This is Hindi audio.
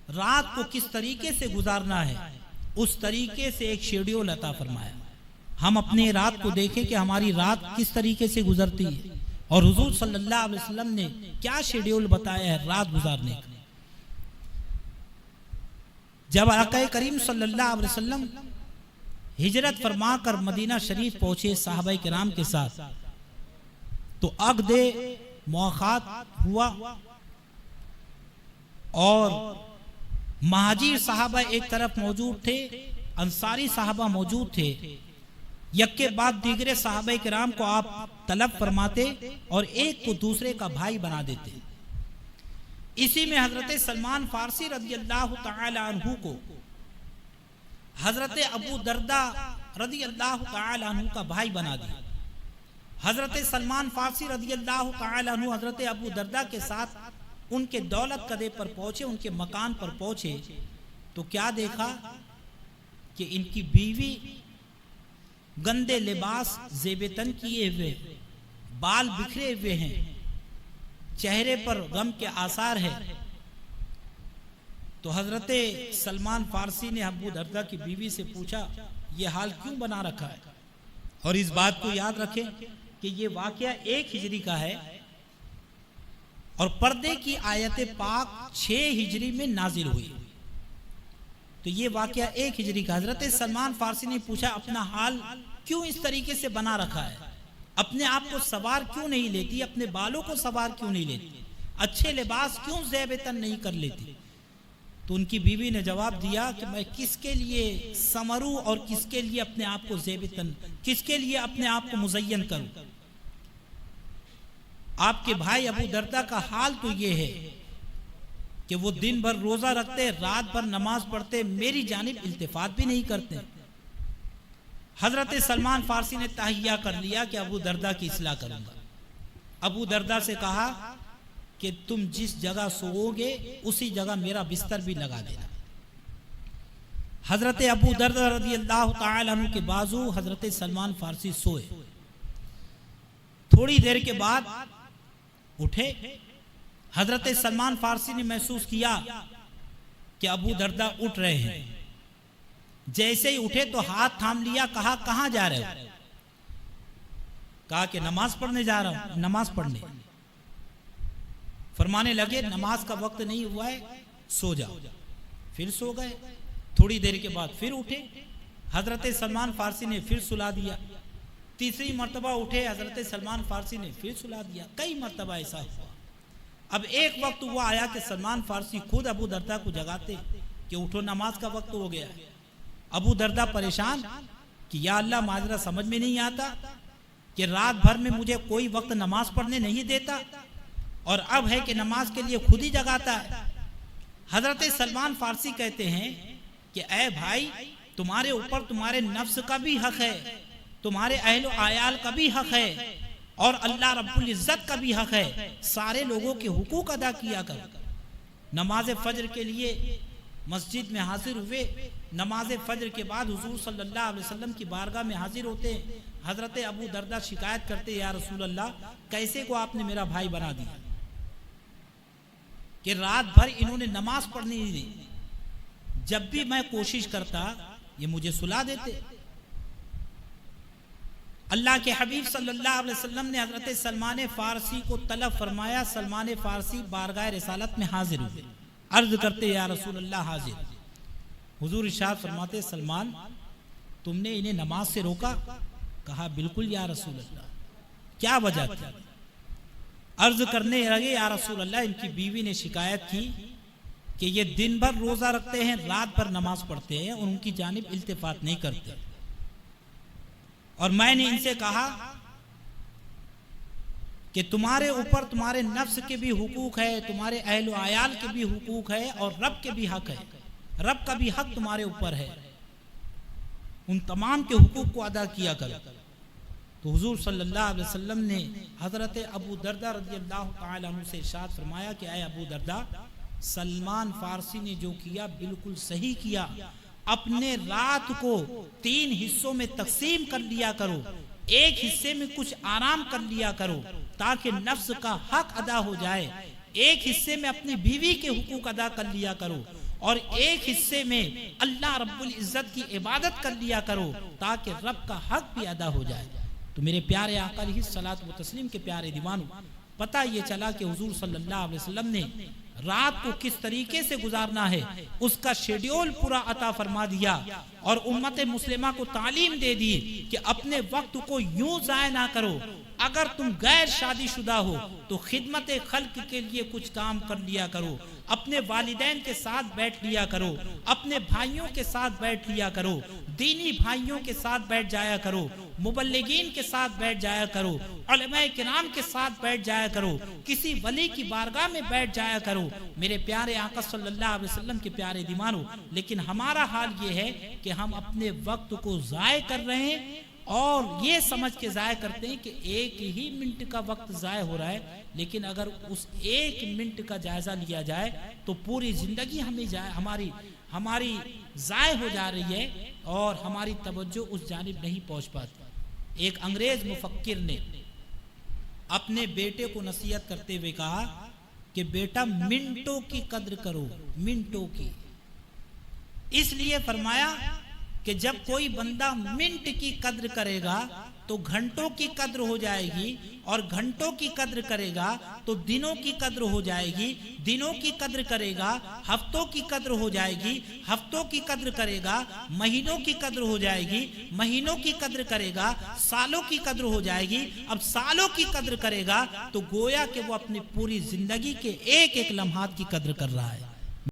रात को किस तरीके से गुजारना है, उस तरीके से एक शेड्यूल अता फरमाया। हम अपने रात को देखें कि हमारी रात किस तरीके से गुजरती है और हुजूर सल्लल्लाहु अलैहि वसल्लम ने क्या शेड्यूल बताया है रात गुजारने का। जब आका करीम सल्लल्लाहु अलैहि वसल्लम हिजरत फरमा कर मदीना शरीफ पहुंचे साहबाए किराम के साथ, तो अक़दे मुआख़ात हुआ और महाजिर साहबा एक तरफ मौजूद थे, अंसारी साहबा मौजूद थे। यक्के बाद दीगरे साहबा किराम को आप तलब फरमाते और एक को दूसरे का भाई बना देते। इसी में हजरत सलमान फारसी रज़ी अल्लाह तआला अन्हु को हजरत अबू दरदा रज़ी अल्लाह तआला अन्हु का भाई बना दिया। हजरत सलमान फारसी रज़ी अल्लाह तआला अन्हु हजरत अबू दरदा के साथ उनके दौलत कदे पर पहुंचे, उनके मकान पर पहुंचे तो क्या देखा कि इनकी बीवी गंदे लिबास ज़ेबतन किए हुए, बाल बिखरे हुए हैं, चेहरे पर गम के आसार है। तो हजरत सलमान फारसी ने अबू दरदा की बीवी से पूछा, ये हाल क्यों बना रखा है? और इस बात को याद रखें कि ये वाकया 1 हिजरी का है और पर्दे की आयत पाक 6 हिजरी में नाजिल हुई। तो ये वाकया 1 हिजरी का। हजरत सलमान फारसी ने पूछा, अपना हाल क्यों इस तरीके से बना रखा है? अपने आप को सवार क्यों नहीं लेती? अपने बालों को सवार क्यों नहीं लेती? अच्छे लिबास क्यों ज़ेबतन नहीं कर लेती? तो उनकी बीवी ने जवाब दिया कि मैं किसके लिए समरूं और किसके लिए अपने आप को ज़ेबतन, किसके लिए अपने आप को मुज़य्यन करूं? आपके भाई अबू दरदा का हाल तो ये है कि वो दिन भर रोजा रखते, रात भर नमाज पढ़ते, मेरी जानिब इल्तिफात भी नहीं करते। हजरत सलमान फारसी ने तहैया कर लिया कि अबू दरदा की इस्लाह करूंगा। अबू दरदा से कहा कि तुम जिस जगह सोओगे उसी जगह मेरा बिस्तर भी लगा देना। हजरत अबू दरदा रज़ी अल्लाह तआला अन्हु के बाजू हजरत सलमान फारसी सोए। थोड़ी देर के बाद उठे। हजरत सलमान फारसी ने महसूस किया कि अबू दरदा उठ रहे हैं। जैसे ही उठे तो हाथ थाम लिया, कहा कहां जा रहे हो? कहा कि नमाज पढ़ने जा रहा हूं। नमाज पढ़ने? फरमाने लगे नमाज का वक्त नहीं हुआ है, सो जाओ। फिर सो गए। थोड़ी देर के बाद फिर उठे। हजरत सलमान फारसी ने फिर सुला दिया। तीसरी मर्तबा उठे, हजरत सलमान फारसी ने फिर सुला दिया। कई मर्तबा ऐसा हुआ। अब एक वक्त हुआ आया कि सलमान फारसी खुद अबू दरदा को जगाते कि उठो, नमाज का वक्त हो गया। अबू दरदा परेशान कि या अल्लाह, माजरा समझ में नहीं आता कि रात भर में मुझे कोई वक्त नमाज पढ़ने नहीं देता और अब है कि नमाज के लिए खुद ही जगाता है। हजरत सलमान फारसी कहते हैं कि ऐ भाई, तुम्हारे ऊपर तुम्हारे नफ्स का भी हक है, तुम्हारे अहल आयाल का भी हक है और अल्लाह रब्बुल इज्जत का भी हक है। सारे लोगों के हुकूक अदा किया करो। नमाज फजर के लिए मस्जिद में हाजिर हुए। नमाज फजर के बाद हुजूर सल्लल्लाहु अलैहि वसल्लम की बारगाह में हाजिर होते। हजरत अबू दरदा शिकायत करते, या रसूल अल्लाह, कैसे को आपने मेरा भाई बना दिया कि रात भर इन्होंने नमाज पढ़नी नहीं दी। जब भी मैं कोशिश करता ये मुझे सुला देते। अल्लाह के हबीब सल्लल्लाहु अलैहि वसल्लम ने हजरत सलमान फारसी को तलब फरमाया। सलमान फारसी बारगाह रिसालत में हाजिर हुए। अर्ज करते, या रसूल अल्लाह, हाजिर। हुजूर इरशाद फरमाते, सलमान, तुमने इन्हें नमाज से रोका? कहा, बिल्कुल या रसूल अल्लाह। क्या वजह थी? अर्ज करने लगे, या रसूल अल्लाह, इनकी बीवी ने शिकायत की कि ये दिन भर रोजा रखते हैं, रात भर नमाज पढ़ते हैं और उनकी जानिब इल्तिफात नहीं करते। और मैंने इनसे कहा कि तुम्हारे ऊपर तुम्हारे नफ्स के भी हुकूक है, तुम्हारे अहल आयाल के भी हुकूक है और रब के भी हक है। रब का भी हक तुम्हारे ऊपर है। उन तमाम के हुकूक को अदा किया करो। तो हुजूर सल्लल्लाहु अलैहि वसल्लम ने हजरत अबू दरदा रज़ियल्लाहु तआला अन्हु से इरशाद फरमाया कि ऐ अबू दरदा, सलमान फारसी ने जो किया बिल्कुल सही किया। अपने रात को 3 हिस्सों में तकसीम कर लिया करो। एक हिस्से में कुछ आराम कर लिया करो ताकि नफ्स का हक अदा हो जाए। एक हिस्से में अपनी बीवी के हुकूक अदा कर लिया करो और एक हिस्से में अल्लाह रब्बुल इज्जत की इबादत कर लिया करो ताकि रब का हक भी अदा हो जाए। तो मेरे प्यारे आका अलैहिस्सलातु व तस्लीम के प्यारे दीवानों, पता ये चला कि हुजूर सल्लल्लाहु अलैहि वसल्लम ने रात को किस तरीके से गुजारना है उसका शेड्यूल पूरा अता फरमा दिया और उम्मत मुस्लिमा को तालीम दे दी कि अपने वक्त को यूं जाया ना करो। अगर तुम गैर शादीशुदा हो तो खिदमत खल्क के लिए कुछ काम कर लिया करो, अपने वालिदैन के साथ बैठ लिया करो, अपने भाइयों के साथ बैठ लिया करो, दीनी भाइयों के साथ बैठ जाया करो, मुबल्लिगीन के साथ बैठ जाया करो, उलमाए किराम के साथ बैठ जाया करो, किसी वली की बारगाह में बैठ जाया करो। मेरे प्यारे आका सल्लल्लाहु अलैहि वसल्लम के प्यारे दीवानों, लेकिन हमारा हाल ये है कि हम अपने वक्त को जाय कर रहे हैं और ये समझ के जाय करते हैं कि एक ही मिनट का वक्त जाय हो रहा है। लेकिन अगर उस एक मिनट का जायजा लिया जाए तो पूरी जिंदगी हमारी जाय हो जा रही है और हमारी तवज्जो उस जानिब नहीं पहुंच पाती। एक अंग्रेज मुफक्किर ने अपने बेटे को नसीहत करते हुए कहा कि बेटा मिनटों की कद्र करो, मिनटों की। इसलिए फरमाया कि जब कोई बंदा मिनट की कद्र करेगा तो घंटों की कद्र हो जाएगी और घंटों की कद्र करेगा तो दिनों की कद्र हो जाएगी, दिनों की कद्र करेगा हफ्तों की कद्र हो जाएगी, हफ्तों की कद्र करेगा महीनों की कद्र हो जाएगी, महीनों की कद्र करेगा सालों की कद्र हो जाएगी। अब सालों की कद्र करेगा तो गोया कि वो अपनी पूरी जिंदगी के एक एक लम्हात की कद्र कर रहा है।